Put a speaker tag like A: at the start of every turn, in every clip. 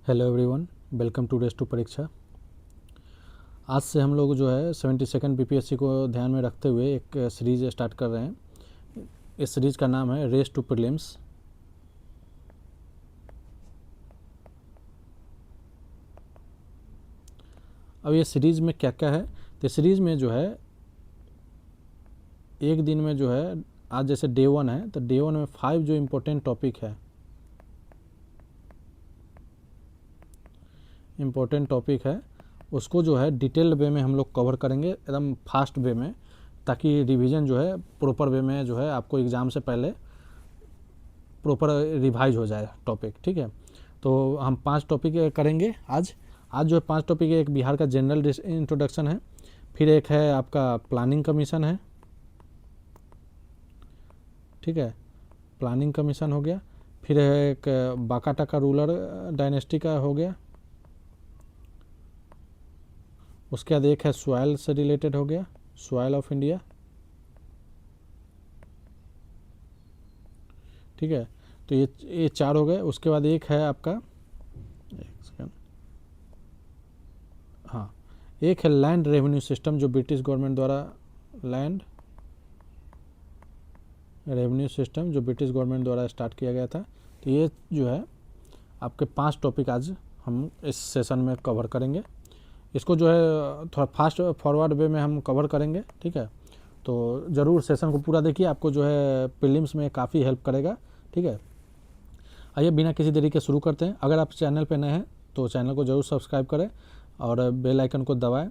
A: Hello everyone, welcome to race to Pariksha. आज से हम लोग जो है 72nd बीपीएससी को ध्यान में रखते हुए एक सीरीज स्टार्ट कर रहे हैं। इस सीरीज का नाम है रेस टू प्रीलिम्स। अब ये सीरीज में क्या क्या है, तो सीरीज में जो है एक दिन में जो है आज जैसे डे 1 है, तो डे 1 में 5 जो इम्पोर्टेंट टॉपिक है उसको जो है डिटेल्ड वे में हम लोग कवर करेंगे, एकदम फास्ट वे में, ताकि रिवीजन जो है प्रॉपर वे में जो है आपको एग्ज़ाम से पहले प्रॉपर रिवाइज हो जाए टॉपिक। ठीक है, तो हम 5 टॉपिक करेंगे आज। जो है 5 टॉपिक है, एक बिहार का जनरल इंट्रोडक्शन है, फिर एक है आपका प्लानिंग कमीशन है, ठीक है, प्लानिंग कमीशन हो गया, फिर एक बाका टाका रूलर डायनेस्टी का हो गया, उसके बाद एक है सॉइल से रिलेटेड हो गया, सॉइल ऑफ इंडिया, ठीक है। तो ये 4 हो गए। उसके बाद एक है आपका, एक सेकंड, हाँ, एक है लैंड रेवेन्यू सिस्टम जो ब्रिटिश गवर्नमेंट द्वारा, लैंड रेवेन्यू सिस्टम जो ब्रिटिश गवर्नमेंट द्वारा स्टार्ट किया गया था। तो ये जो है आपके 5 टॉपिक आज हम इस सेशन में कवर करेंगे। इसको जो है थोड़ा फास्ट फॉरवर्ड वे में हम कवर करेंगे, ठीक है। तो ज़रूर सेशन को पूरा देखिए, आपको जो है प्रीलिम्स में काफ़ी हेल्प करेगा, ठीक है। आइए बिना किसी देरी के शुरू करते हैं। अगर आप चैनल पे नए हैं तो चैनल को ज़रूर सब्सक्राइब करें और बेल आइकन को दबाएं।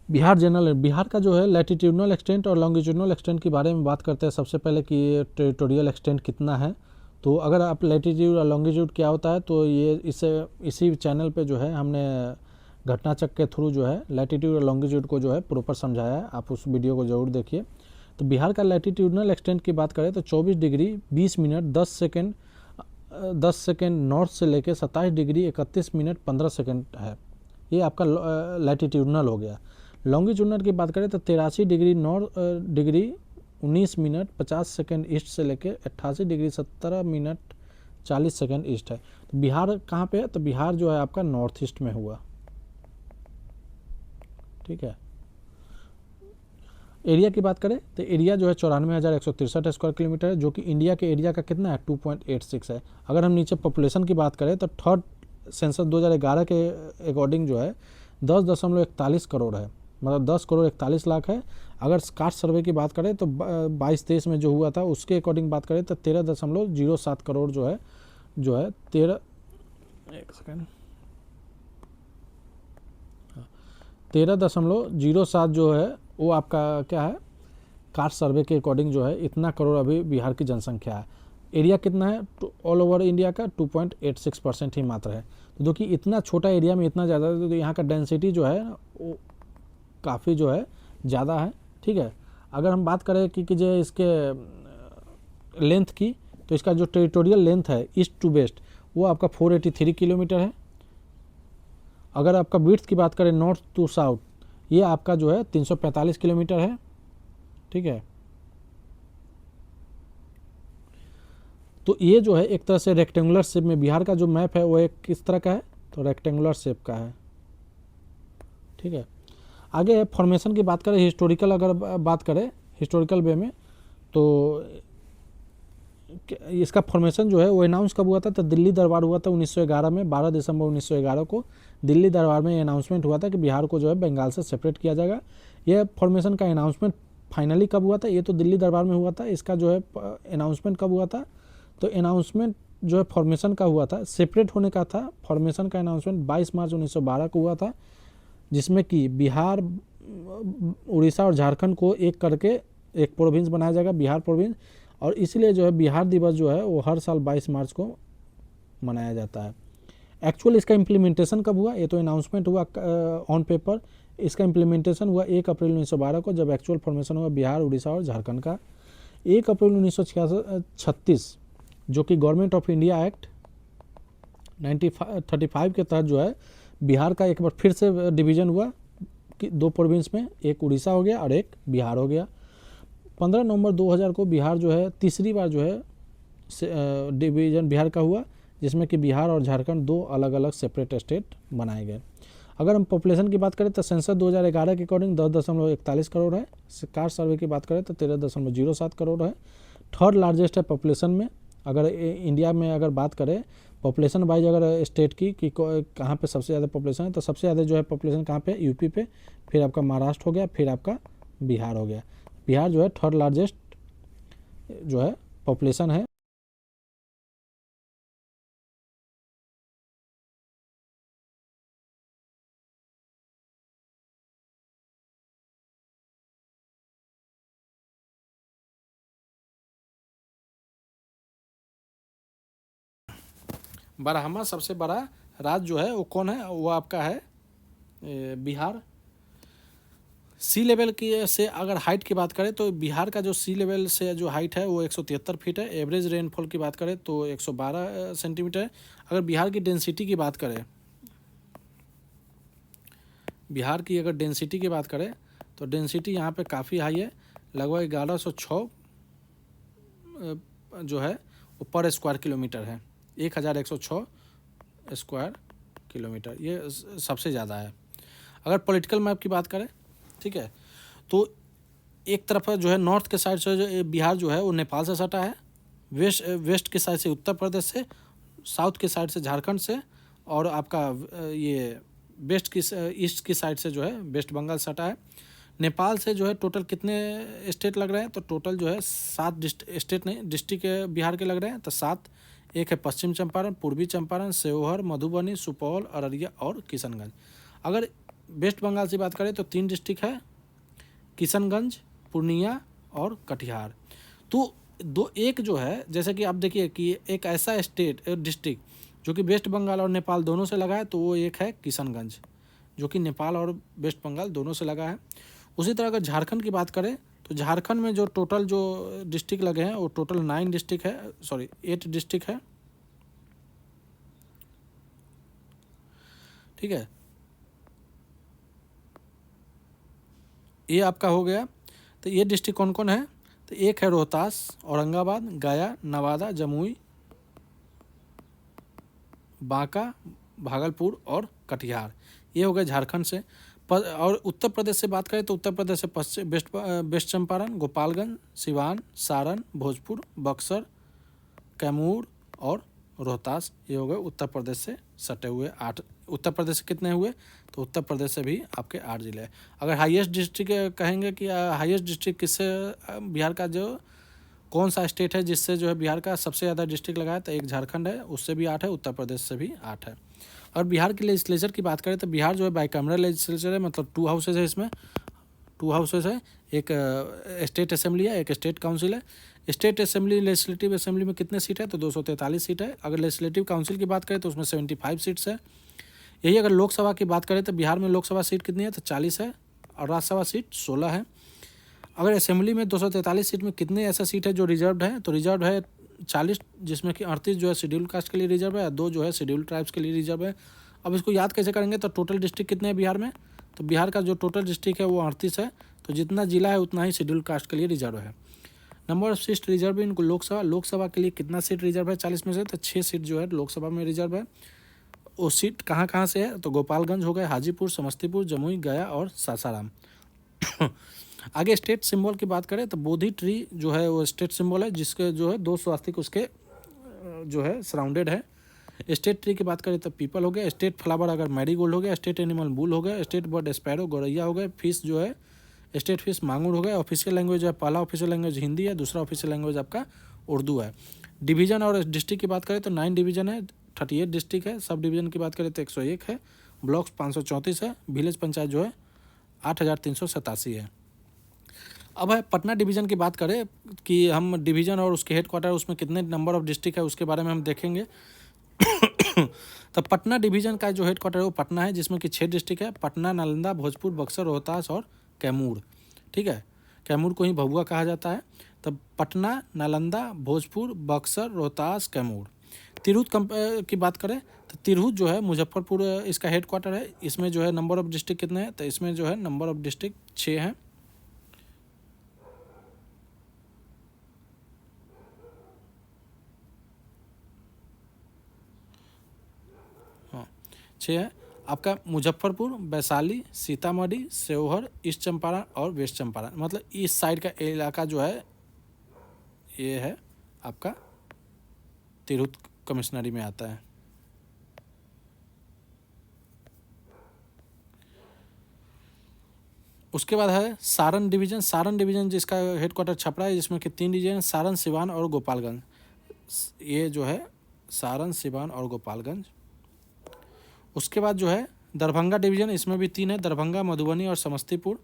A: बिहार का जो है लैटिट्यूडनल एक्सटेंट और लॉन्गिट्यूडनल एक्सटेंट के बारे में बात करते हैं। सबसे पहले कि ये टेरिटोरियल एक्सटेंट कितना है। तो अगर आप लैटिट्यूड और लॉन्गिट्यूड क्या होता है, तो ये इसी चैनल पे जो है हमने घटनाचक्र के थ्रू जो है लैटिट्यूड और लॉन्गिट्यूड को जो है प्रॉपर समझाया है, आप उस वीडियो को ज़रूर देखिए। तो बिहार का लैटिट्यूडनल एक्सटेंट की बात करें तो 24 डिग्री 20 मिनट 10 सेकेंड नॉर्थ से लेकर 27 डिग्री 31 मिनट 15 सेकेंड है। ये आपका लैटिट्यूडनल हो गया। लॉन्गिट्यूडनल की बात करें तो 83 डिग्री 19 मिनट 50 सेकेंड ईस्ट से लेकर 88 डिग्री 17 मिनट 40 सेकेंड ईस्ट है। तो बिहार कहाँ पे है, तो बिहार जो है आपका नॉर्थ ईस्ट में हुआ, ठीक है। एरिया की बात करें तो एरिया जो है 94,163 स्क्वायर किलोमीटर है, जो कि इंडिया के एरिया का कितना है 2.86 है। अगर हम नीचे पॉपुलेशन की बात करें तो थर्ड सेंसस 2011 के अकॉर्डिंग जो है 10.41 करोड़ है, मतलब 10 करोड़ 41 लाख है। अगर कास्ट सर्वे की बात करें तो 22-23 में जो हुआ था उसके अकॉर्डिंग बात करें तो 13.07 करोड़ जो है 13.07 जो है वो आपका क्या है, कास्ट सर्वे के अकॉर्डिंग जो है इतना करोड़ अभी बिहार की जनसंख्या है। एरिया कितना है, ऑल ओवर इंडिया का 2.86% ही मात्र है। तो देखिए इतना छोटा एरिया में इतना ज़्यादा, तो यहाँ का डेंसिटी जो है वो काफ़ी जो है ज़्यादा है, ठीक है। अगर हम बात करें कि जो इसके लेंथ की, तो इसका जो टेरिटोरियल लेंथ है ईस्ट टू वेस्ट वो आपका 483 किलोमीटर है। अगर आपका विड्थ की बात करें नॉर्थ टू साउथ, ये आपका जो है 345 किलोमीटर है, ठीक है। तो ये जो है एक तरह से रेक्टेंगुलर शेप में, बिहार का जो मैप है वो एक किस तरह का है, तो रेक्टेंगुलर शेप का है, ठीक है। आगे फॉर्मेशन की बात करें, हिस्टोरिकल अगर बात करें हिस्टोरिकल वे में, तो इसका फॉर्मेशन जो है वो अनाउंस कब हुआ था, तो दिल्ली दरबार हुआ था 1911 में, 12 दिसंबर 1911 को दिल्ली दरबार में अनाउंसमेंट हुआ था कि बिहार को जो है बंगाल से सेपरेट किया जाएगा। यह फॉर्मेशन का अनाउंसमेंट फाइनली कब हुआ था, ये तो दिल्ली दरबार में हुआ था। इसका जो है अनाउंसमेंट कब हुआ था, तो अनाउंसमेंट जो है फॉर्मेशन का हुआ था, सेपरेट होने का था। फॉर्मेशन का अनाउंसमेंट 22 मार्च 1912 को हुआ था, जिसमें कि बिहार, उड़ीसा और झारखंड को एक करके एक प्रोविंस बनाया जाएगा, बिहार प्रोविंस। और इसलिए जो है बिहार दिवस जो है वो हर साल 22 मार्च को मनाया जाता है। एक्चुअल इसका इम्प्लीमेंटेशन कब हुआ, ये तो अनाउंसमेंट हुआ ऑन पेपर, इसका इम्प्लीमेंटेशन हुआ 1 अप्रैल 1912 को, जब एक्चुअल फॉर्मेशन हुआ बिहार, उड़ीसा और झारखंड का। 1 अप्रैल 1936 जो कि गवर्नमेंट ऑफ इंडिया एक्ट 1935 के तहत जो है बिहार का एक बार फिर से डिवीज़न हुआ कि 2 प्रोविंस में, एक उड़ीसा हो गया और एक बिहार हो गया। 15 नवंबर 2000 को बिहार जो है तीसरी बार जो है डिवीज़न बिहार का हुआ, जिसमें कि बिहार और झारखंड 2 अलग अलग सेपरेट स्टेट बनाए गए। अगर हम पॉपुलेशन की बात करें तो सेंसस 2011 के अकॉर्डिंग 10.41 करोड़ है। कास्ट सर्वे की बात करें तो 13.07 करोड़ है। थर्ड लार्जेस्ट है पॉपुलेशन में। अगर इंडिया में अगर बात करें पॉपुलेशन वाइज अगर स्टेट की कि कहाँ पे सबसे ज़्यादा पॉपुलेशन है, तो सबसे ज़्यादा जो है पॉपुलेशन कहाँ पे, यूपी पे, फिर आपका महाराष्ट्र हो गया, फिर आपका बिहार हो गया। बिहार जो है थर्ड लार्जेस्ट जो है पॉपुलेशन है। बारहवां सबसे बड़ा राज्य जो है वो कौन है, वो आपका है बिहार। सी लेवल की से अगर हाइट की बात करें तो बिहार का जो सी लेवल से जो हाइट है वो 173 फीट है। एवरेज रेनफॉल की बात करें तो 112 सेंटीमीटर है। अगर बिहार की डेंसिटी की बात करें, बिहार की अगर डेंसिटी की बात करें तो डेंसिटी यहाँ पे काफ़ी हाई है, लगभग 1106 जो है वो पर स्क्वायर किलोमीटर है। 1106 स्क्वायर किलोमीटर, ये सबसे ज़्यादा है। अगर पॉलिटिकल मैप की बात करें, ठीक है, तो एक तरफ जो है नॉर्थ के साइड से जो बिहार जो है वो नेपाल से सटा है, वेस्ट के साइड से उत्तर प्रदेश से, साउथ के साइड से झारखंड से, और आपका ये वेस्ट की ईस्ट की साइड से जो है वेस्ट बंगाल सटा है। नेपाल से जो है टोटल कितने स्टेट लग रहे हैं, तो टोटल जो है 7 स्टेट नहीं डिस्ट्रिक्ट बिहार के लग रहे हैं, तो 7। एक है पश्चिम चंपारण, पूर्वी चंपारण, शिवहर, मधुबनी, सुपौल, अररिया और किशनगंज। अगर वेस्ट बंगाल से बात करें तो 3 डिस्ट्रिक्ट है, किशनगंज, पूर्णिया और कटिहार। तो एक जो है, जैसे कि आप देखिए कि एक ऐसा स्टेट डिस्ट्रिक्ट जो कि वेस्ट बंगाल और नेपाल दोनों से लगा है, तो वो एक है किशनगंज, जो कि नेपाल और वेस्ट बंगाल दोनों से लगा है। उसी तरह अगर झारखंड की बात करें तो झारखंड में जो टोटल जो डिस्ट्रिक्ट लगे हैं वो टोटल 9 डिस्ट्रिक्ट है, सॉरी 8 डिस्ट्रिक्ट है, ठीक है। ये आपका हो गया। तो ये डिस्ट्रिक्ट कौन कौन है, तो एक है रोहतास, औरंगाबाद, गया, नवादा, जमुई, बांका, भागलपुर और कटिहार। ये हो गए झारखंड से। और उत्तर प्रदेश से बात करें तो उत्तर प्रदेश से पश्चिम वेस्ट चंपारण, गोपालगंज, सिवान, सारण, भोजपुर, बक्सर, कैमूर और रोहतास। ये हो गए उत्तर प्रदेश से सटे हुए 8। उत्तर प्रदेश से कितने हुए, तो उत्तर प्रदेश से भी आपके 8 जिले हैं। अगर हाईएस्ट डिस्ट्रिक्ट कहेंगे कि हाईएस्ट डिस्ट्रिक्ट किससे बिहार का जो कौन सा स्टेट है जिससे जो है बिहार का सबसे ज़्यादा डिस्ट्रिक्ट लगा है, तो एक झारखंड है, उससे भी 8 है, उत्तर प्रदेश से भी 8 है। और बिहार के लेजिस्लेचर की बात करें तो बिहार जो है बाइकैमरल लेजिस्लेचर है, मतलब 2 हाउसेज है, इसमें 2 हाउसेज है, एक स्टेट असेंबली है, एक स्टेट काउंसिल है। स्टेट असेंबली लेजिस्लेटिव असेंबली में कितने सीट है, तो 243 सीट है। अगर लेजिस्लेटिव काउंसिल की बात करें तो उसमें 75 सीट्स है। यही अगर लोकसभा की बात करें तो बिहार में लोकसभा सीट कितनी है, तो 40 है, और राज्यसभा सीट 16 है। अगर असेंबली में 243 सीट में कितने ऐसा सीट है जो रिजर्व्ड है, तो रिजर्व है 40, जिसमें कि 38 जो है शेड्यूल कास्ट के लिए रिजर्व है, 2 जो है शेड्यूल ट्राइब्स के लिए रिजर्व है। अब इसको याद कैसे करेंगे, तो टोटल डिस्ट्रिक्ट कितने हैं बिहार में, तो बिहार का जो टोटल डिस्ट्रिक्ट है वो 38 है, तो जितना जिला है उतना ही शेड्यूल कास्ट के लिए रिजर्व है। नंबर ऑफ सीट रिजर्व इनको लोकसभा के लिए कितना सीट रिजर्व है 40 में से, तो 6 सीट जो है लोकसभा में रिजर्व है। वो सीट कहाँ कहाँ से है, तो गोपालगंज हो गया, हाजीपुर, समस्तीपुर, जमुई, गया और सासाराम। आगे स्टेट सिंबल की बात करें तो बोधि ट्री जो है वो स्टेट सिंबल है, जिसके जो है 2 स्वास्तिक उसके जो है सराउंडेड है। स्टेट ट्री की बात करें तो पीपल हो गया। स्टेट फ्लावर अगर मैरीगोल्ड हो गया। स्टेट एनिमल बुल हो गया। स्टेट बर्ड स्पैरो गौरैया हो गए। फिश जो है स्टेट फिश मांगुर हो गया। ऑफिशियल लैंग्वेज है, पहला ऑफिशियल लैंग्वेज हिंदी है, दूसरा ऑफिशियल लैंग्वेज आपका उर्दू है। डिवीजन और डिस्ट्रिक्ट की बात करें तो 9 डिवीजन है, 38 डिस्ट्रिक्ट है। सब डिवीजन की बात करें तो 101 है। ब्लॉक्स 534 है। विलेज पंचायत जो है 8387 है। अब है पटना डिवीज़न की बात करें कि हम डिवीज़न और उसके हेडक्वार्टर उसमें कितने नंबर ऑफ डिस्ट्रिक्ट है उसके बारे में हम देखेंगे। तो पटना डिवीज़न का जो हेडक्वार्टर है वो पटना है, जिसमें कि 6 डिस्ट्रिक्ट है, पटना, नालंदा, भोजपुर, बक्सर, रोहतास और कैमूर, ठीक है। कैमूर को ही भभुआ कहा जाता है। तब पटना, नालंदा, भोजपुर, बक्सर, रोहतास, कैमूर। तिरहुत की बात करें तो तिरहुत जो है मुजफ्फरपुर इसका हेडक्वार्टर है। इसमें जो है नंबर ऑफ डिस्ट्रिक्ट कितने हैं, तो इसमें जो है नंबर ऑफ डिस्ट्रिक्ट 6 हैं। 6 है आपका मुजफ्फरपुर, वैशाली, सीतामढ़ी, सेवहर, ईस्ट चंपारण और वेस्ट चंपारण, मतलब इस साइड का इलाका जो है ये है आपका तिरहुत कमिश्नरी में आता है। उसके बाद है सारण डिवीज़न। सारण डिवीज़न जिसका हेडक्वार्टर छपरा है, जिसमें कि 3 डिवीज़न, सारण, सिवान और गोपालगंज। ये जो है सारण, सिवान और गोपालगंज। उसके बाद जो है दरभंगा डिवीज़न, इसमें भी 3 है, दरभंगा, मधुबनी और समस्तीपुर।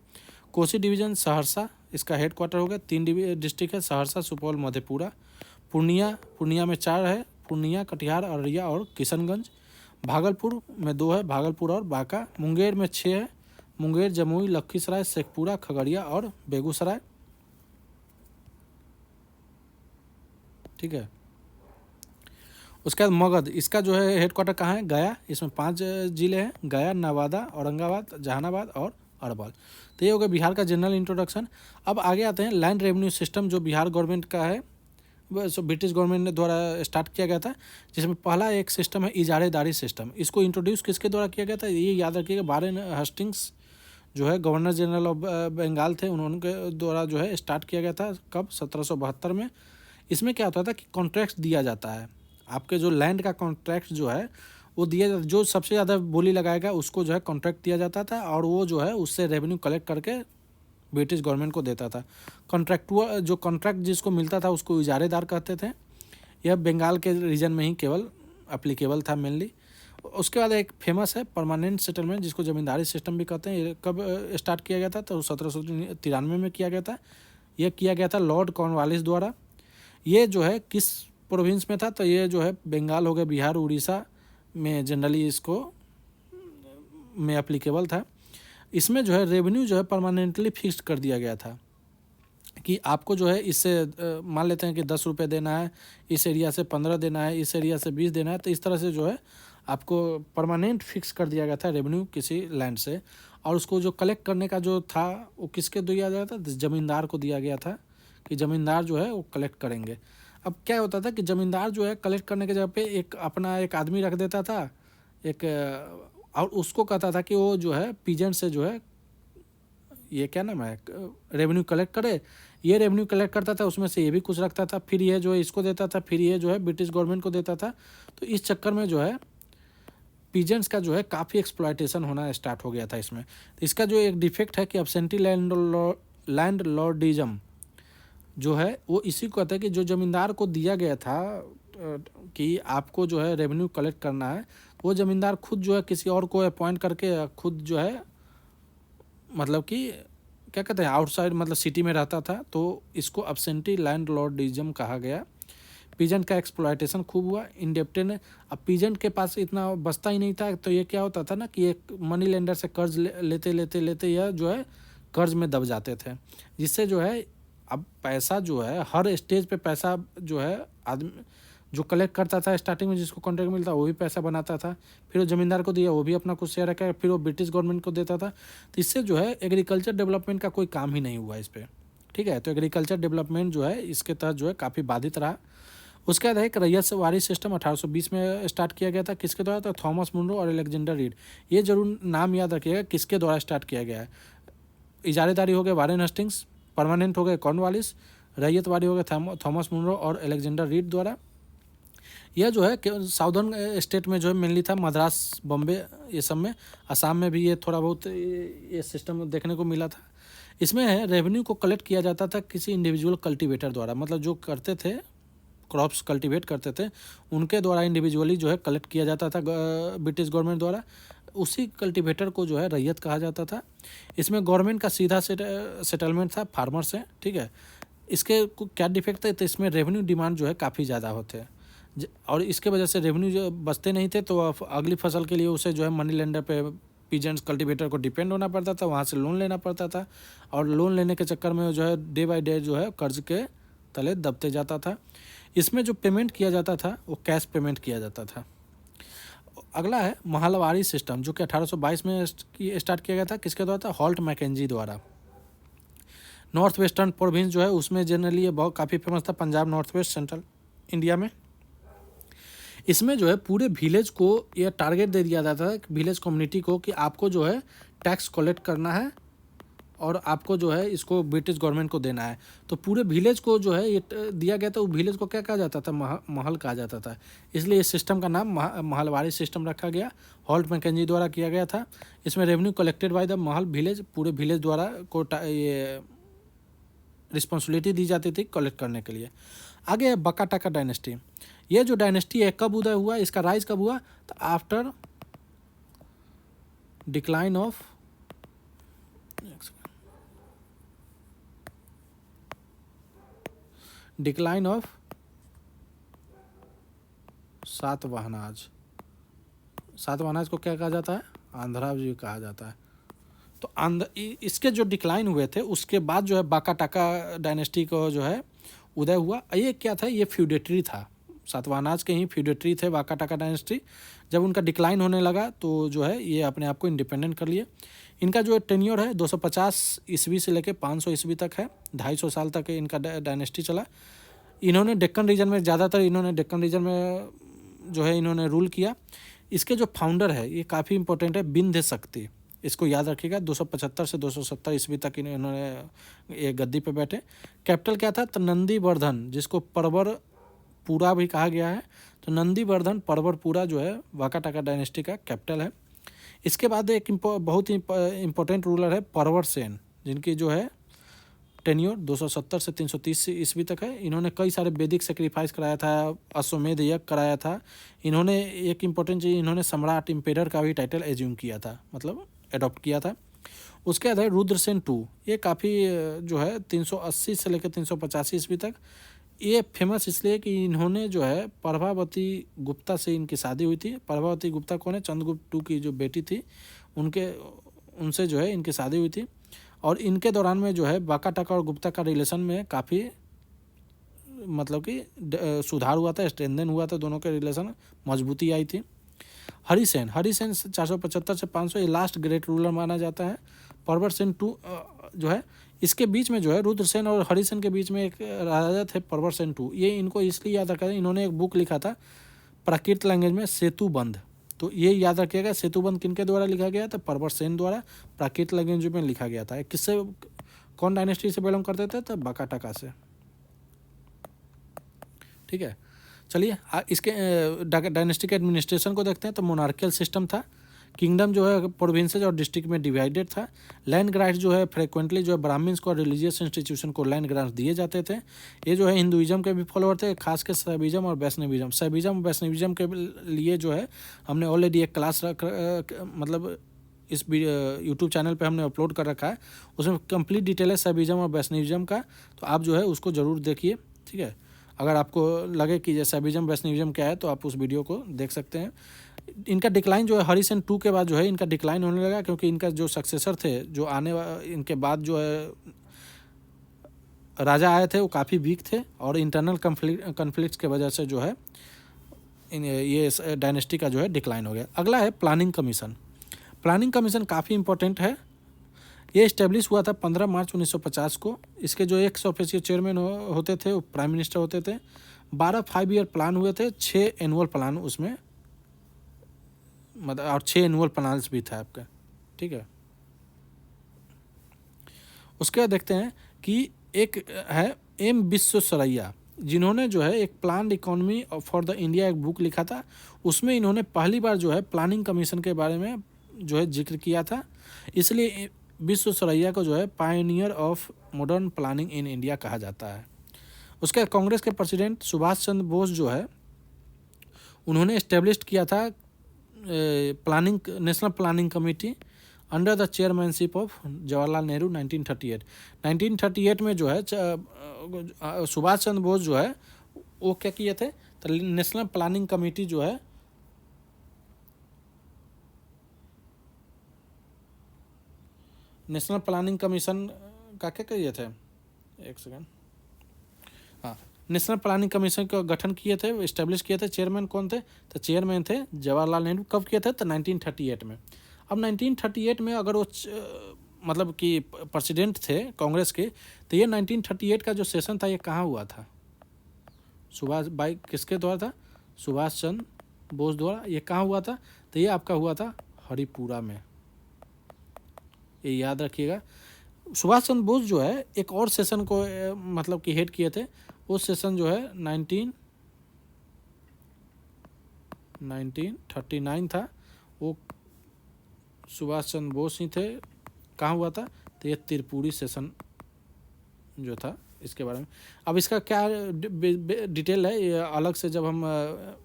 A: कोसी डिवीज़न सहरसा, इसका हेडक्वार्टर हो गया। 3 डिस्ट्रिक्ट है, सहरसा, सुपौल, मधेपुरा। पूर्णिया में 4 है, पूर्णिया, कटिहार, अररिया और किशनगंज। भागलपुर में 2 है, भागलपुर और बांका। मुंगेर में 6 है, मुंगेर, जमुई, लखीसराय, शेखपुरा, खगड़िया और बेगूसराय। ठीक है। उसके बाद मगध, इसका जो है हेडक्वार्टर कहाँ है? गया। इसमें 5 जिले हैं, गया, नवादा, औरंगाबाद, जहानाबाद और अरवल। तो ये हो गया बिहार का जनरल इंट्रोडक्शन। अब आगे आते हैं लैंड रेवेन्यू सिस्टम, जो बिहार गवर्नमेंट का है, ब्रिटिश गवर्नमेंट ने द्वारा स्टार्ट किया गया था, जिसमें पहला एक सिस्टम है इजारेदारी सिस्टम। इसको इंट्रोड्यूस किसके द्वारा किया गया था? ये याद रखिएगा, वारेन हेस्टिंग्स जो है गवर्नर जनरल ऑफ बंगाल थे, उन्होंने द्वारा जो है स्टार्ट किया गया था। कब? 1772 में। इसमें क्या होता था कि कॉन्ट्रैक्ट दिया जाता है, आपके जो लैंड का कॉन्ट्रैक्ट जो है वो दिया जाता, जो सबसे ज़्यादा बोली लगाएगा उसको जो है कॉन्ट्रैक्ट दिया जाता था, और वो जो है उससे रेवेन्यू कलेक्ट करके ब्रिटिश गवर्नमेंट को देता था। कॉन्ट्रैक्टुअल जो कॉन्ट्रैक्ट जिसको मिलता था उसको इजारेदार कहते थे। यह बंगाल के रीजन में ही केवल अप्लीकेबल था मेनली। उसके बाद एक फेमस है परमानेंट सेटलमेंट, जिसको ज़मींदारी सिस्टम भी कहते हैं। ये कब स्टार्ट किया गया था? तो 1793 में किया गया था। यह किया गया था लॉर्ड कॉर्नवालिस द्वारा। ये जो है किस प्रोविंस में था? तो ये जो है बंगाल हो गया, बिहार, उड़ीसा में जनरली इसको में एप्लीकेबल था। इसमें जो है रेवेन्यू जो है परमानेंटली फिक्स कर दिया गया था कि आपको जो है इससे मान लेते हैं कि 10 रुपये देना है, इस एरिया से 15 देना है, इस एरिया से 20 देना है। तो इस तरह से जो है आपको परमानेंट फिक्स कर दिया गया था रेवेन्यू किसी लैंड से। और उसको जो कलेक्ट करने का जो था वो किसके दिया गया था? ज़मींदार को दिया गया था कि ज़मींदार जो है वो कलेक्ट करेंगे। अब क्या होता था कि ज़मींदार जो है कलेक्ट करने के जगह पे एक अपना एक आदमी रख देता था, एक, और उसको कहता था कि वो जो है पीजेंट से जो है ये क्या नाम है रेवेन्यू कलेक्ट करे। ये रेवेन्यू कलेक्ट करता था, उसमें से ये भी कुछ रखता था, फिर ये जो है इसको देता था, फिर ये जो है ब्रिटिश गवर्नमेंट को देता था। तो इस चक्कर में जो है पीजेंट्स का जो है काफ़ी एक्सप्लॉयटेशन होना स्टार्ट हो गया था इसमें। तो इसका जो एक डिफेक्ट है कि अब्सेंटी लैंड लॉर्डिज्म जो है वो इसी को कहते हैं कि जो ज़मींदार को दिया गया था कि आपको जो है रेवेन्यू कलेक्ट करना है, वो ज़मींदार खुद जो है किसी और को अपॉइंट करके खुद जो है मतलब कि क्या कहते हैं आउटसाइड मतलब सिटी में रहता था। तो इसको अब्सेंटी लैंड लॉर्डिज्म कहा गया। पीजेंट का एक्सप्लॉयटेशन खूब हुआ। इंडेप्टेड ने अब पीजेंट के पास इतना बचता ही नहीं था, तो ये क्या होता था ना कि एक मनी लेंडर से कर्ज लेते यह जो है कर्ज में दब जाते थे, जिससे जो है अब पैसा जो है हर स्टेज पे पैसा जो है आदमी जो कलेक्ट करता था स्टार्टिंग में, जिसको कॉन्ट्रैक्ट मिलता वो भी पैसा बनाता था, फिर वो ज़मींदार को दिया, वो भी अपना कुछ शेयर रखा, फिर वो ब्रिटिश गवर्नमेंट को देता था। तो इससे जो है एग्रीकल्चर डेवलपमेंट का कोई काम ही नहीं हुआ इस पर। ठीक है, तो एग्रीकल्चर डेवलपमेंट जो है इसके तहत जो है काफ़ी बाधित रहा। उसके बाद एक रैयतवारी सिस्टम 1820 में स्टार्ट किया गया था। किसके द्वारा? तो थॉमस मुनरो और अलेक्जेंडर रीड। ये जरूर नाम याद रखिएगा किसके द्वारा स्टार्ट किया गया है। इजारेदारी हो गए वारेन हेस्टिंग्स, परमानेंट हो गए कॉर्नवालिस, रैयतवारी हो गए थॉमस मुनरो और अलेक्जेंडर रीड द्वारा। यह जो है साउदर्न स्टेट में जो है मेनली था, मद्रास, बॉम्बे, ये सब में, असम में भी ये थोड़ा बहुत ये सिस्टम देखने को मिला था। इसमें रेवेन्यू को कलेक्ट किया जाता था किसी इंडिविजुअल कल्टीवेटर द्वारा, मतलब जो करते थे क्रॉप्स कल्टीवेट करते थे उनके द्वारा इंडिविजुअली जो है कलेक्ट किया जाता था ब्रिटिश गवर्नमेंट द्वारा। उसी कल्टीवेटर को जो है रैयत कहा जाता था। इसमें गवर्नमेंट का सीधा सेटलमेंट था फार्मर से। ठीक है, इसके क्या डिफेक्ट है? तो इसमें रेवेन्यू डिमांड जो है काफ़ी ज़्यादा होते हैं, और इसके वजह से रेवेन्यू जो बचते नहीं थे, तो अगली फसल के लिए उसे जो है मनी लेंडर पे पीजेंट्स कल्टीवेटर को डिपेंड होना पड़ता था, वहाँ से लोन लेना पड़ता था, और लोन लेने के चक्कर में जो है डे बाय डे जो है कर्ज के तले दबते जाता था। इसमें जो पेमेंट किया जाता था वो कैश पेमेंट किया जाता था। अगला है महलवारी सिस्टम, जो कि 1822 में स्टार्ट किया गया था। किसके द्वारा था? हॉल्ट मैकेंजी द्वारा। नॉर्थ वेस्टर्न प्रोविंस जो है उसमें जनरली ये बहुत काफ़ी फेमस था, Punjab, north west, central India में। इसमें जो है पूरे विलेज को ये टारगेट दे दिया जाता है विलेज कम्युनिटी को कि आपको जो है टैक्स कलेक्ट करना है और आपको जो है इसको ब्रिटिश गवर्नमेंट को देना है। तो पूरे विलेज को जो है ये दिया गया था। वो विलेज को क्या कहा जाता था, महल कहा जाता था। इसलिए इस सिस्टम का नाम महलवारी सिस्टम रखा गया। हॉल्ट मैकेंजी द्वारा किया गया था। इसमें revenue collected by the Mahal village, पूरे विलेज द्वारा को ये रिस्पॉन्सिबिलिटी दी जाती थी कलेक्ट करने के लिए। आगे है बका टाका डायनेस्टी। ये जो डायनेस्टी है कब उदय हुआ, इसका राइज कब हुआ, तो आफ्टर डिक्लाइन ऑफ सातवाहनाज। सातवाहनाज को क्या कहा जाता है, आंध्रा भी कहा जाता है। तो इसके जो डिक्लाइन हुए थे उसके बाद जो है बाका टाका डायनेस्टी को जो है उदय हुआ। ये क्या था, ये फ्यूडेटरी था। सातवाहनाज के ही फ्यूडेटरी थे बाका टाका डायनेस्टी। जब उनका डिक्लाइन होने लगा तो जो है ये अपने आप को इंडिपेंडेंट कर लिए। इनका जो टेन्योर है 250 ईस्वी से लेकर 500 ईस्वी तक है। 250 साल तक इनका डायनेस्टी चला। इन्होंने डेक्कन रीजन में ज़्यादातर डेक्कन रीजन में जो है इन्होंने रूल किया। इसके जो फाउंडर है ये काफ़ी इंपॉर्टेंट है, विंध्य शक्ति। इसको याद रखिएगा। 275 से 270 ईस्वी तक इन्होंने ये गद्दी पे बैठे। कैपिटल क्या था, तो नंदीवर्धन, जिसको परवरपुरा भी कहा गया है। तो नंदीवर्धन परवरपुरा जो है वाका टाका डायनेस्टी का कैपिटल है। इसके बाद एक बहुत ही इंपॉर्टेंट रूलर है परवर सेन, जिनकी जो है टेन्योर 270 से 330 ईस्वी तक है। इन्होंने कई सारे वैदिक सेक्रीफाइस कराया था, अश्वमेध यज्ञ कराया था। इन्होंने एक इम्पोर्टेंट चीज़, इन्होंने सम्राट इम्पेरर का भी टाइटल एज्यूम किया था, मतलब एडॉप्ट किया था। उसके बाद है रुद्रसेन II। ये काफ़ी जो है 380 से लेकर 385 ईस्वी तक। ये फेमस इसलिए कि इन्होंने जो है प्रभावती गुप्ता से इनकी शादी हुई थी। प्रभावती गुप्ता कौन है, चंद्रगुप्त II की जो बेटी थी, उनसे जो है इनकी शादी हुई थी। और इनके दौरान में जो है बाका टाका और गुप्ता का रिलेशन में काफ़ी मतलब कि सुधार हुआ था, स्ट्रेंथन हुआ था, दोनों के रिलेशन मजबूती आई थी। हरिसेन 475 से 500 ये लास्ट ग्रेट रूलर माना जाता है। परवर सेन II जो है, इसके बीच में जो है रुद्रसेन और हरिसेन के बीच में एक राजा थे परवर सेन II। ये इनको इसलिए याद रखा है, इन्होंने एक बुक लिखा था प्राकृत लैंग्वेज में, सेतुबंध। तो ये याद रखिएगा, सेतुबंध किनके द्वारा लिखा गया था, परवर सेन द्वारा प्राकृत लैंग्वेज में लिखा गया था। किससे, कौन डायनेस्टी से बिलोंग करते थे, तो बका टाका से। ठीक है, चलिए इसके डायनेस्टी के एडमिनिस्ट्रेशन को देखते हैं। तो मोनार्कियल सिस्टम था। किंगडम जो है प्रोविंसेस और डिस्ट्रिक्ट में डिवाइडेड था। लैंड ग्रांट्स जो है फ्रिक्वेंटली जो है ब्राह्मण्स को और रिलीजियस इंस्टीट्यूशन को लैंड ग्रांट्स दिए जाते थे। ये जो है हिंदुइज्म के भी फॉलोअर थे, खासकर शैविज्म और वैष्णविज्म। शैविज्म और वैष्णविज्म के लिए जो है हमने ऑलरेडी एक क्लास मतलब इस यूट्यूब चैनल पे हमने अपलोड कर रखा है। उसमें कंप्लीट डिटेल है शैविज्म और वैष्णविज्म का, तो आप जो है उसको ज़रूर देखिए। ठीक है, अगर आपको लगे कि शैविज्म वैष्णविज्म क्या है तो आप उस वीडियो को देख सकते हैं। इनका डिक्लाइन जो है हरिसेन II के बाद जो है इनका डिक्लाइन होने लगा, क्योंकि इनका जो सक्सेसर थे, जो इनके बाद जो है राजा आए थे, वो काफ़ी वीक थे और इंटरनल कन्फ्लिक्ट्स के वजह से जो है ये डायनेस्टी का जो है डिक्लाइन हो गया। अगला है प्लानिंग कमीशन। प्लानिंग कमीशन काफ़ी इंपॉर्टेंट है। ये इस्टेब्लिश हुआ था 15 मार्च 1950 को। इसके जो एक्स ऑफिशियल चेयरमैन होते थे वो प्राइम मिनिस्टर होते थे। 12 5 ईयर प्लान हुए थे, 6 एनुअल प्लान उसमें, मतलब और 6 एनुअल प्लान्स भी था आपका। ठीक है, उसके बाद देखते हैं कि एक है एम विश्वेश्वरैया, जिन्होंने जो है एक plan economy for the India एक बुक लिखा था। उसमें इन्होंने पहली बार जो है प्लानिंग कमीशन के बारे में जो है जिक्र किया था। इसलिए विश्वेश्वरैया को जो है Pioneer of modern planning in India कहा जाता है। उसके कांग्रेस के प्रेसिडेंट सुभाष चंद्र बोस जो है, उन्होंने इस्टेब्लिश किया था planning national planning committee under the chairmanship of Jawaharlal Nehru 1938 में जो है सुभाष चंद्र बोस जो है वो क्या किए थे, तो नेशनल प्लानिंग कमेटी जो है नेशनल प्लानिंग कमीशन का क्या किए थे, एक सेकंड, हाँ, नेशनल प्लानिंग कमीशन का गठन किए थे, इस्टेब्लिश किए थे। चेयरमैन कौन थे, तो चेयरमैन थे जवाहरलाल नेहरू। कब किए थे, तो 1938 में। अब 1938 में अगर वो मतलब कि प्रेसिडेंट थे कांग्रेस के, तो ये 1938 का जो सेशन था ये कहाँ हुआ था, सुभाष बाई किसके द्वारा था, सुभाष चंद्र बोस द्वारा। ये कहाँ हुआ था? तो ये आपका हुआ था हरिपुरा में, ये याद रखिएगा। सुभाष चंद्र बोस जो है एक और सेशन को मतलब कि हेड किए थे, वो सेशन जो है 1939 था, वो सुभाष चंद्र बोस ही थे। कहाँ हुआ था? तो ये त्रिपुरी सेशन जो था, इसके बारे में। अब इसका क्या डिटेल है, ये अलग से जब हम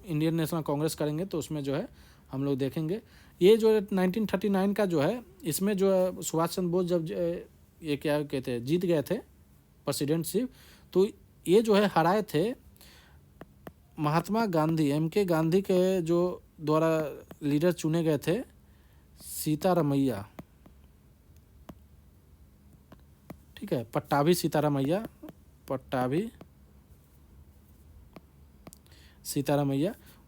A: इंडियन नेशनल कांग्रेस करेंगे तो उसमें जो है हम लोग देखेंगे। ये जो 1939 का जो है, इसमें जो है सुभाष चंद्र बोस जब ये क्या कहते हैं जीत गए थे प्रेसिडेंटशिप, तो ये जो है हराए थे महात्मा गांधी, MK गांधी के जो द्वारा लीडर चुने गए थे सीतारामैया, ठीक है, पट्टाभी सीतारामैया,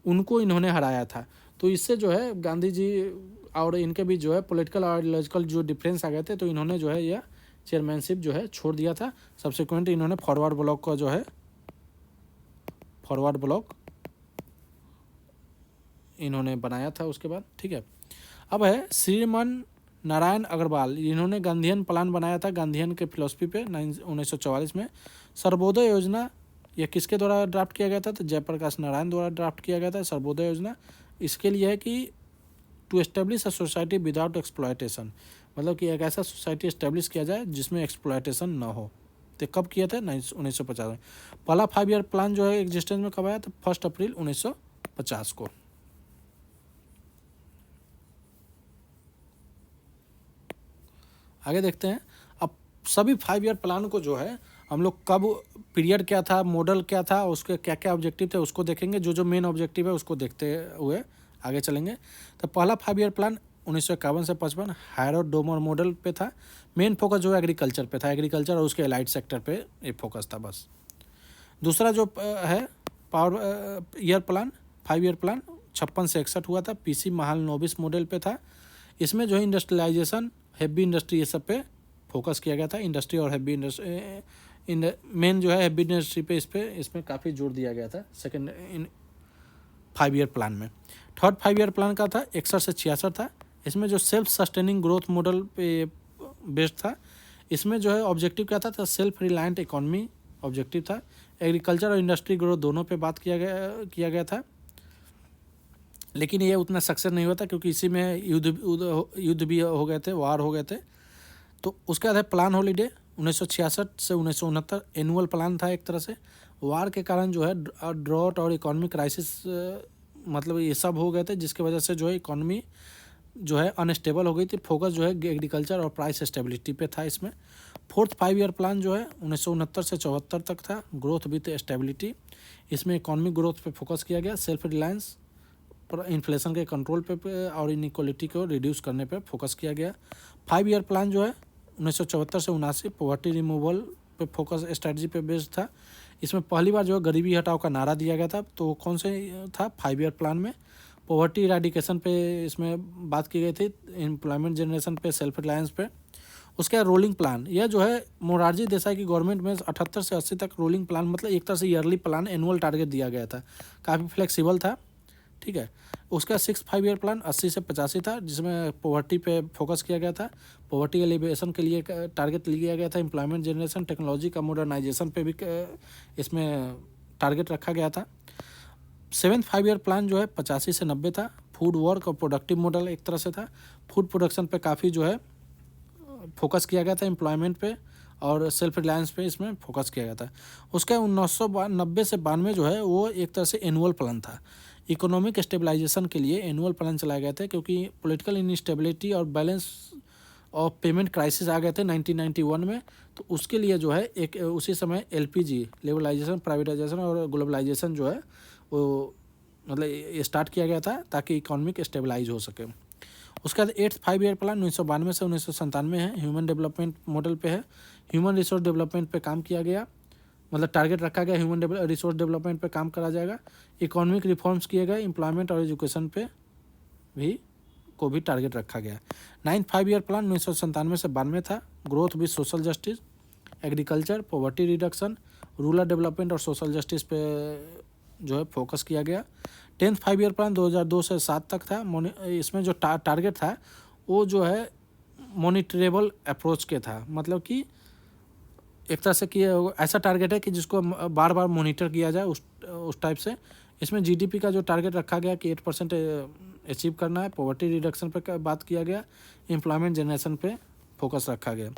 A: उनको इन्होंने हराया था। तो इससे जो है गांधी जी और इनके भी जो है पॉलिटिकल और आइडियोलॉजिकल जो डिफरेंस आ गए थे, तो इन्होंने जो है यह चेयरमैनशिप जो है छोड़ दिया था। सब्सिक्वेंट इन्होंने फॉरवर्ड ब्लॉक का जो है फॉरवर्ड ब्लॉक इन्होंने बनाया था उसके बाद, ठीक है। अब है श्रीमान नारायण अग्रवाल, इन्होंने गांधीयन प्लान बनाया था, गांधीयन के फिलोसफी पे 1944 में। सर्वोदय योजना यह किसके द्वारा ड्राफ्ट किया गया था? तो जयप्रकाश नारायण द्वारा ड्राफ्ट किया गया था सर्वोदय योजना। इसके लिए है कि to establish a society without exploitation, मतलब कि एक ऐसा सोसाइटी एस्टेब्लिश किया जाए जिसमें एक्सप्लॉयटेशन ना हो। तो कब किया था? 1950 में। पहला 5 ईयर प्लान जो है एग्जिस्टेंस में कब आया? तो 1 अप्रैल 1950 को। आगे देखते हैं। अब सभी 5 ईयर प्लान को जो है हम लोग कब, पीरियड क्या था, मॉडल क्या था, उसके क्या क्या ऑब्जेक्टिव थे उसको देखेंगे। जो मेन ऑब्जेक्टिव है उसको देखते हुए आगे चलेंगे। तो पहला 5 ईयर प्लान 1951 से 55 हायरोडोमर मॉडल पे था। मेन फोकस जो है एग्रीकल्चर पे था, एग्रीकल्चर और उसके एलाइड सेक्टर पे ये फोकस था बस। दूसरा जो है power year plan 5 year plan 56 से 61 हुआ था, PC महालनोबिस मॉडल पे था। इसमें जो है इंडस्ट्रियलाइजेशन, हैवी इंडस्ट्री, ये सब पे फोकस किया गया था। इंडस्ट्री और हैवी इंडस्ट्री मेन जो है हैवी इंडस्ट्री पे इसमें काफ़ी जोर दिया गया था सेकेंड 5 ईयर प्लान में। थर्ड 5 ईयर प्लान का था 61 से 66 था। इसमें जो सेल्फ सस्टेनिंग ग्रोथ मॉडल पे बेस्ड था। इसमें जो है ऑब्जेक्टिव क्या था? तो सेल्फ रिलायंट इकोनॉमी ऑब्जेक्टिव था। एग्रीकल्चर और इंडस्ट्री ग्रोथ दोनों पे बात किया गया था, लेकिन ये उतना सक्सेस नहीं हुआ था क्योंकि इसी में युद्ध भी हो गए थे, वार हो गए थे। तो उसके बाद है प्लान हॉलीडे 1966 से 1969 एनुअल प्लान था एक तरह से। वार के कारण जो है ड्रॉट और इकोनॉमिक क्राइसिस मतलब ये सब हो गए थे, जिसकी वजह से जो है इकोनॉमी जो है अनस्टेबल हो गई थी। फोकस जो है एग्रीकल्चर और प्राइस स्टेबिलिटी पे था इसमें। फोर्थ 5 ईयर प्लान जो है 1969 से 74 तक था, ग्रोथ विथ स्टेबिलिटी। इसमें इकोनॉमिक ग्रोथ पे फोकस किया गया, सेल्फ रिलायंस पर, इन्फ्लेशन के कंट्रोल पे और इनइक्वालिटी को रिड्यूस करने पे फोकस किया गया। 5 ईयर प्लान जो है 1974 से 79 पॉवर्टी रिमूवल पे फोकस स्ट्रेटजी पे बेस्ड था। इसमें पहली बार जो है गरीबी हटाओ का नारा दिया गया था। तो कौन से था 5 ईयर प्लान में? पॉवर्टी इराडिकेशन पे इसमें बात की गई थी, एम्प्लॉयमेंट जनरेशन पे, सेल्फ रिलायंस पे। उसके रोलिंग प्लान, यह जो है मोरारजी देसाई की गवर्नमेंट में 78 से 80 तक रोलिंग प्लान, मतलब एक तरह से ईयरली प्लान, एनुअल टारगेट दिया गया था, काफ़ी फ्लेक्सिबल था, ठीक है। उसका 6 5 ईयर प्लान 80 से 85 था, जिसमें पॉवर्टी पे फोकस किया गया था। पॉवर्टी एलिवेशन के लिए टारगेट लिया गया था। एम्प्लॉयमेंट जनरेशन, टेक्नोलॉजी का मॉडर्नाइजेशन पे भी इसमें टारगेट रखा गया था। 7th 5 ईयर प्लान जो है 85 से 90 था। फूड वर्क और प्रोडक्टिव मॉडल एक तरह से था। फूड प्रोडक्शन पे काफ़ी जो है फोकस किया गया था, एम्प्लॉयमेंट पे और सेल्फ रिलायंस पे इसमें फोकस किया गया था। उसका 1990 से 92 जो है वो एक तरह से एनुअल प्लान था। इकोनॉमिक स्टेबलाइजेशन के लिए एनुअल प्लान चलाए गए थे, क्योंकि पॉलिटिकल इनस्टेबिलिटी और बैलेंस ऑफ पेमेंट क्राइसिस आ गए थे 1991 में। तो उसके लिए जो है एक उसी समय LPG लिबरलाइजेशन, प्राइवेटाइजेशन और ग्लोबलाइजेशन जो है वो मतलब स्टार्ट किया गया था ताकि इकोनॉमिक स्टेबलाइज हो सके। उसके बाद 8th 5 ईयर प्लान 1992 से 1997 है, ह्यूमन डेवलपमेंट मॉडल पे है। ह्यूमन रिसोर्स डेवलपमेंट पे काम किया गया, मतलब टारगेट रखा गया ह्यूमन रिसोर्स डेवलपमेंट पे काम करा जाएगा। इकोनॉमिक रिफॉर्म्स किए गए, एम्प्लॉयमेंट और एजुकेशन पे भी टारगेट रखा गया। 9th 5 ईयर प्लान 1997 से 92 था। Growth with social justice, agriculture, poverty reduction, rural development और सोशल जस्टिस पे जो है फोकस किया गया। 10th 5 ईयर प्लान 2002 से 7 तक था। इसमें जो टारगेट था वो जो है मॉनिटरेबल अप्रोच के था, मतलब कि एक तरह से कि ऐसा टारगेट है कि जिसको बार बार मॉनिटर किया जाए, उस टाइप से। इसमें जीडीपी का जो टारगेट रखा गया कि 8% अचीव करना है। पॉवर्टी रिडक्शन पे बात किया गया। एम्प्लॉयमेंट जनरेशन पे फोकस रखा गया।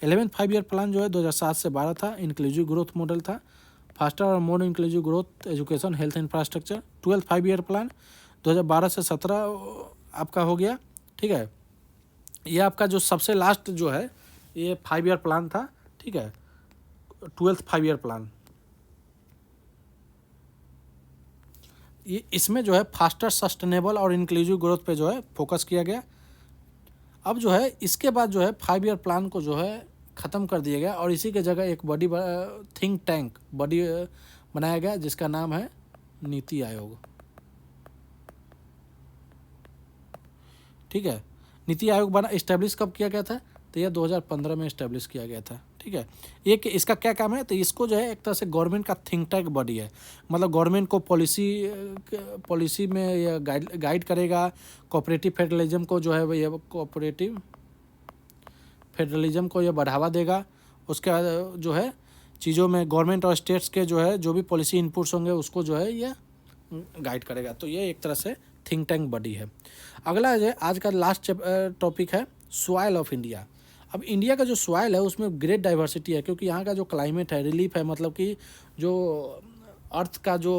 A: 11th 5 ईयर प्लान जो है 2007 से 12 था। इंक्लूसिव ग्रोथ मॉडल था। फास्टर और more inclusive growth, education, health, infrastructure. 12th 5 year plan 2012 से 17 आपका हो गया। ठीक है, ये आपका जो सबसे लास्ट जो है ये 5 ईयर प्लान था। ठीक है, 12th 5 ईयर प्लान। ये इसमें जो है फास्टर, सस्टेनेबल और इंक्लूसिव ग्रोथ पे जो है फोकस किया गया। अब जो है इसके बाद जो है 5 ईयर प्लान को जो है ख़त्म कर दिया गया और इसी के जगह एक बड़ी थिंक टैंक बड़ी बनाया गया जिसका नाम है नीति आयोग। ठीक है, नीति आयोग बना इस्टेब्लिश कब किया गया था? तो यह 2015 में इस्टेब्लिश किया गया था। ठीक है, ये इसका क्या काम है? तो इसको जो है एक तरह से गवर्नमेंट का थिंक टैंक बॉडी है, मतलब गवर्नमेंट को पॉलिसी में ये गाइड करेगा। कोऑपरेटिव फेडरलिज्म को जो है ये कोऑपरेटिव फेडरलिज्म को ये बढ़ावा देगा। उसके बाद जो है चीज़ों में गवर्नमेंट और स्टेट्स के जो है जो भी पॉलिसी इनपुट्स होंगे उसको जो है ये गाइड करेगा। तो ये एक तरह से थिंक टैंक बॉडी है। अगला जो है आज का लास्ट टॉपिक है सॉइल ऑफ इंडिया। अब इंडिया का जो सॉइल है उसमें ग्रेट डाइवर्सिटी है, क्योंकि यहाँ का जो क्लाइमेट है, रिलीफ है, मतलब कि जो अर्थ का जो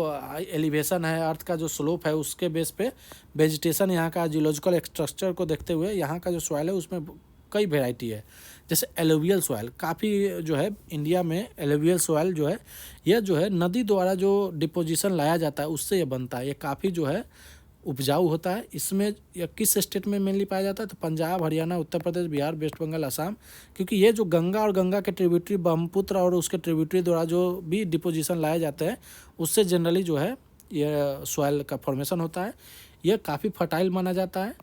A: एलिवेशन है, अर्थ का जो स्लोप है, उसके बेस पे वेजिटेशन, यहाँ का जियोलॉजिकल स्ट्रक्चर को देखते हुए यहाँ का जो सॉइल है उसमें कई वेराइटी है। जैसे एलुवियल सॉइल, काफ़ी जो है इंडिया में एलुवियल सॉइल जो है यह जो है नदी द्वारा जो डिपोजिशन लाया जाता है उससे ये बनता है। ये काफ़ी जो है उपजाऊ होता है। इसमें यह किस स्टेट में मेनली पाया जाता है? तो पंजाब, हरियाणा, उत्तर प्रदेश, बिहार, वेस्ट बंगाल, असम, क्योंकि ये जो गंगा और गंगा के ट्रिब्यूटरी ब्रह्मपुत्र और उसके ट्रिब्यूटरी द्वारा जो भी डिपोजिशन लाए जाते हैं उससे जनरली जो है ये सॉइल का फॉर्मेशन होता है। यह काफ़ी फर्टाइल माना जाता है।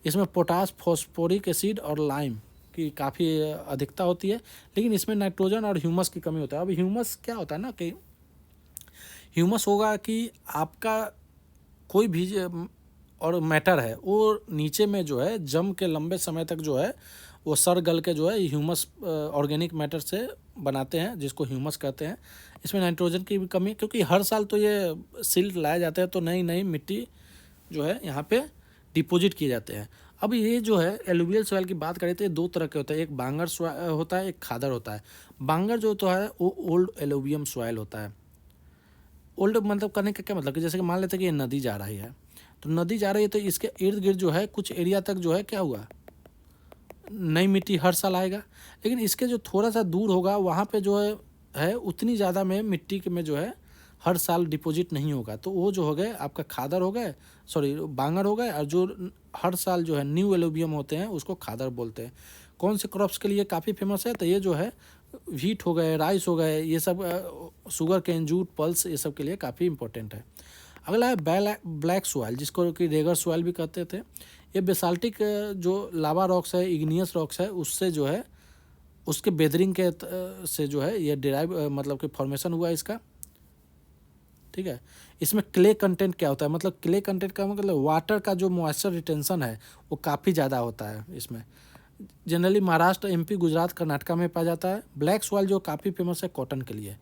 A: इसमें पोटास, फॉस्फोरिक एसिड और लाइम की काफ़ी अधिकता होती है, लेकिन इसमें नाइट्रोजन और ह्यूमस की कमी होता है। अब ह्यूमस क्या होता है ना कि ह्यूमस होगा कि आपका कोई भी और मैटर है वो नीचे में जो है जम के लंबे समय तक जो है वो सड़ गल के जो है ह्यूमस ऑर्गेनिक मैटर से बनाते हैं, जिसको ह्यूमस कहते हैं। इसमें नाइट्रोजन की भी कमी, क्योंकि हर साल तो ये सिल्ट लाए जाते हैं तो नई नई मिट्टी जो है यहाँ पे डिपोजिट किए जाते हैं। अब ये जो है एलुवियल सॉइल की बात करें तो ये दो तरह के होते हैं, एक बांगर होता है, एक खादर होता है। बांगर जो तो है वो ओल्ड एलुवियम सॉइल होता है। ओल्ड मतलब करने का क्या मतलब कि जैसे कि मान लेते हैं कि ये नदी जा रही है, तो नदी जा रही है तो इसके इर्द गिर्द जो है कुछ एरिया तक जो है क्या हुआ, नई मिट्टी हर साल आएगा। लेकिन इसके जो थोड़ा सा दूर होगा वहाँ पे जो है उतनी ज़्यादा में मिट्टी के में जो है हर साल डिपॉजिट नहीं होगा। तो वो जो हो गए आपका खादर हो गए, सॉरी बांगर हो गए, और जो हर साल जो है न्यू एलुवियम होते हैं उसको खादर बोलते हैं। कौन से क्रॉप्स के लिए काफ़ी फेमस है? तो ये जो है व्हीट हो गए, राइस हो गए, ये सब शुगर केन, जूट, पल्स, ये सब के लिए काफ़ी इंपॉर्टेंट है। अगला है ब्लैक सॉइल, जिसको कि रेगर सॉइल भी कहते थे। ये बेसाल्टिक जो लावा रॉक्स है, इग्नियस रॉक्स है, उससे जो है उसके बेदरिंग के से जो है ये डिराइव मतलब कि फॉर्मेशन हुआ इसका। ठीक है, इसमें क्ले कंटेंट क्या होता है? मतलब क्ले कंटेंट का मतलब वाटर का जो मॉइस्चर रिटेंशन है वो काफ़ी ज़्यादा होता है इसमें। जनरली महाराष्ट्र, एमपी, गुजरात, कर्नाटका में पाया जाता है। ब्लैक सॉइल जो काफ़ी फेमस है कॉटन के लिए,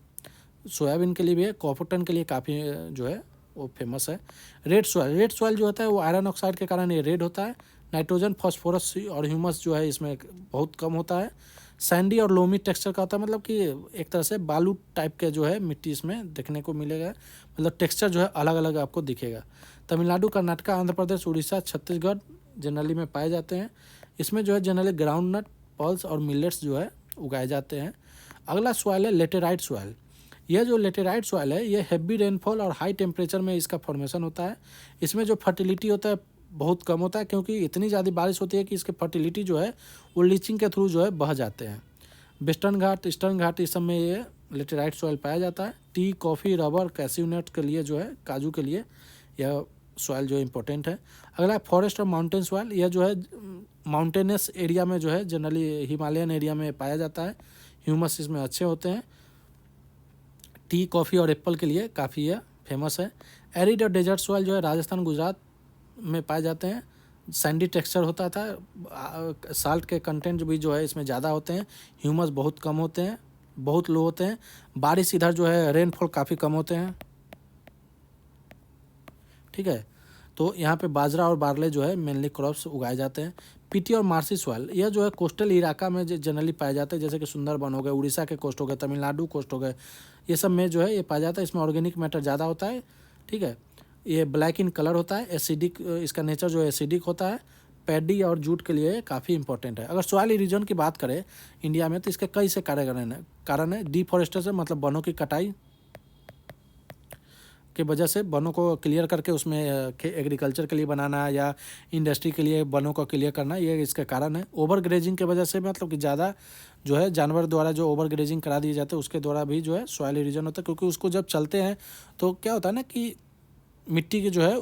A: सोयाबीन के लिए भी है, कॉटन के लिए काफ़ी जो है वो फेमस है। रेड सॉइल जो होता है वो आयरन ऑक्साइड के कारण ये रेड होता है। नाइट्रोजन, फास्फोरस और ह्यूमस जो है इसमें बहुत कम होता है। सैंडी और लोमी टेक्सचर का होता है, मतलब कि एक तरह से बालू टाइप के जो है मिट्टी इसमें देखने को मिलेगा, मतलब टेक्सचर जो है अलग अलग आपको दिखेगा। तमिलनाडु, कर्नाटका, आंध्र प्रदेश, उड़ीसा, छत्तीसगढ़ जनरली में पाए जाते हैं। इसमें जो है जनरली ग्राउंड नट, पल्स और मिलेट्स जो है उगाए जाते हैं। अगला सॉइल है लेटेराइट सॉइल। यह जो लेटेराइट सॉइल है ये हैवी रेनफॉल और हाई टेम्परेचर में इसका फॉर्मेशन होता है। इसमें जो फर्टिलिटी होता है बहुत कम होता है, क्योंकि इतनी ज़्यादा बारिश होती है कि इसके फर्टिलिटी जो है वो लीचिंग के थ्रू जो है बह जाते हैं। वेस्टर्न घाट, ईस्टर्न घाट, इस सब में ये लेटेराइट सॉइल पाया जाता है। Tea, coffee, rubber, cashew nut के लिए जो है, काजू के लिए यह सॉइल जो है इम्पोर्टेंट है। अगला फॉरेस्ट और माउंटेन सॉइल, यह जो है माउंटेनस एरिया में जो है जनरली हिमालयन एरिया में पाया जाता है। ह्यूमस इसमें अच्छे होते हैं। टी, कॉफ़ी और एप्पल के लिए काफ़ी यह फेमस है। एरिड और डेजर्ट सॉइल जो है राजस्थान गुजरात में पाए जाते हैं। सैंडी टेक्सचर होता था, साल्ट के कंटेंट भी जो है इसमें ज़्यादा होते हैं, ह्यूमस बहुत कम होते हैं, बहुत लो होते हैं। बारिश इधर जो है रेनफॉल काफ़ी कम होते हैं, ठीक है। तो यहाँ पे बाजरा और बारले जो है मेनली क्रॉप्स उगाए जाते हैं। पीटी और मार्सी सॉइल यह जो है कोस्टल इलाका में जनरली पाए जाते हैं, जैसे कि सुंदरबन हो गए, उड़ीसा के कोस्ट हो गए, तमिलनाडु कोस्ट हो गए, ये सब में जो है ये पाया जाता है। इसमें ऑर्गेनिक मैटर ज़्यादा होता है, ठीक है। ये ब्लैक इन कलर होता है, एसिडिक, इसका नेचर जो है एसिडिक होता है। पैडी और जूट के लिए काफ़ी इंपॉर्टेंट है। अगर सॉइल इरोजन की बात करें इंडिया में तो इसके कई से कारण है। डिफॉरेस्टेशन मतलब वनों की कटाई की वजह से वनों को क्लियर करके उसमें एग्रीकल्चर के लिए बनाना या इंडस्ट्री के लिए वनों को क्लियर करना, ये इसका कारण है। ओवर ग्रेजिंग की वजह से मतलब कि ज़्यादा जो है जानवर द्वारा जो ओवर ग्रेजिंग करा दिए जाते हैं उसके द्वारा भी जो है सॉइल इरोजन होता है, क्योंकि उसको जब चलते हैं तो क्या होता है ना कि मिट्टी की जो है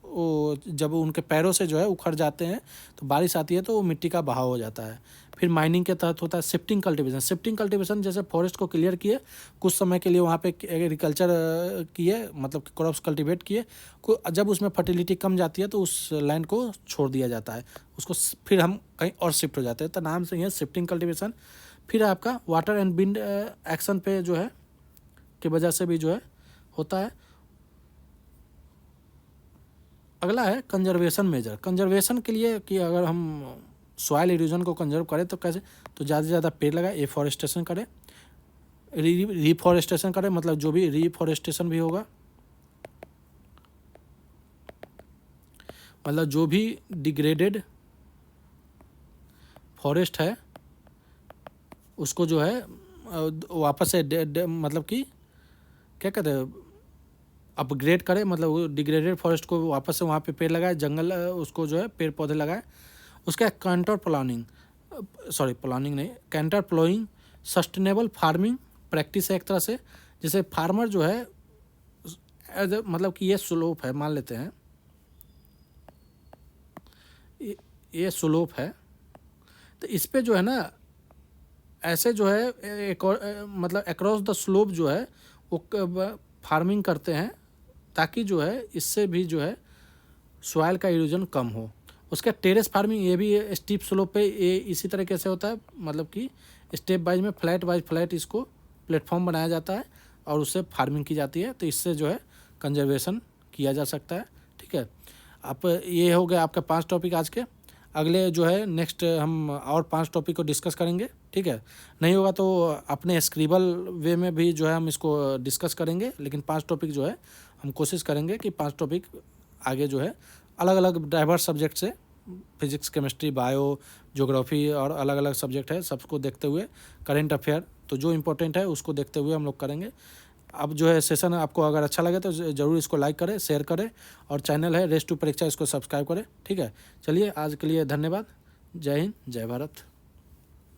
A: वो जब उनके पैरों से जो है उखड़ जाते हैं तो बारिश आती है तो वो मिट्टी का बहाव हो जाता है। फिर माइनिंग के तहत होता है शिफ्टिंग कल्टीवेशन। शिफ्टिंग कल्टीवेशन जैसे फॉरेस्ट को क्लियर किए, कुछ समय के लिए वहाँ पे एग्रीकल्चर किए, मतलब क्रॉप्स कल्टीवेट किए, जब उसमें फर्टिलिटी कम जाती है तो उस लैंड को छोड़ दिया जाता है, उसको फिर हम कहीं और शिफ्ट हो जाते हैं, तो नाम से ही है शिफ्टिंग कल्टीवेशन। फिर आपका वाटर एंड विंड एक्शन पे जो है की वजह से भी जो है होता है। अगला है कंजर्वेशन मेजर। कंजर्वेशन के लिए कि अगर हम सॉइल इरोजन को कंजर्व करें तो कैसे, तो ज़्यादा से ज़्यादा पेड़ लगाए, एफॉरेस्टेशन करें, रिफॉरेस्टेशन करें, मतलब जो भी रिफॉरेस्टेशन भी होगा, मतलब जो भी डिग्रेडेड फॉरेस्ट है उसको जो है वापस से मतलब कि क्या कहते हैं अपग्रेड करें, मतलब वो डिग्रेडेड फॉरेस्ट को वापस से वहाँ पे पेड़ लगाए, जंगल उसको जो है पेड़ पौधे लगाए। उसका प्लानिंग नहीं, contour ploughing sustainable farming practice है एक तरह से। जैसे फार्मर जो है मतलब कि ये स्लोप है, मान लेते हैं ये स्लोप है, तो इस पे जो है ना ऐसे जो है एक मतलब अक्रॉस द स्लोप जो है वो फार्मिंग करते हैं, ताकि जो है इससे भी जो है सॉइल का इरोजन कम हो। उसका टेरेस फार्मिंग ये भी स्टीप स्लोप पे ये इसी तरीके से होता है, मतलब कि स्टेप वाइज में फ्लैट इसको प्लेटफॉर्म बनाया जाता है और उससे फार्मिंग की जाती है, तो इससे जो है कंजर्वेशन किया जा सकता है, ठीक है। आप ये हो गया आपका 5 टॉपिक आज के। अगले जो है नेक्स्ट हम और 5 टॉपिक को डिस्कस करेंगे, ठीक है। नहीं होगा तो अपने स्क्रिबल वे में भी जो है हम इसको डिस्कस करेंगे, लेकिन 5 टॉपिक जो है हम कोशिश करेंगे कि 5 टॉपिक आगे जो है अलग अलग डाइवर्स सब्जेक्ट से, फिजिक्स, केमिस्ट्री, बायो, ज्योग्राफी और अलग अलग सब्जेक्ट है, सबको देखते हुए, करेंट अफेयर, तो जो इम्पोर्टेंट है उसको देखते हुए हम लोग करेंगे। अब जो है सेशन आपको अगर अच्छा लगे तो ज़रूर इसको लाइक करें, शेयर करें, और चैनल है रेस टू परीक्षा, इसको सब्सक्राइब करें, ठीक है। चलिए आज के लिए धन्यवाद। जय हिंद, जय भारत।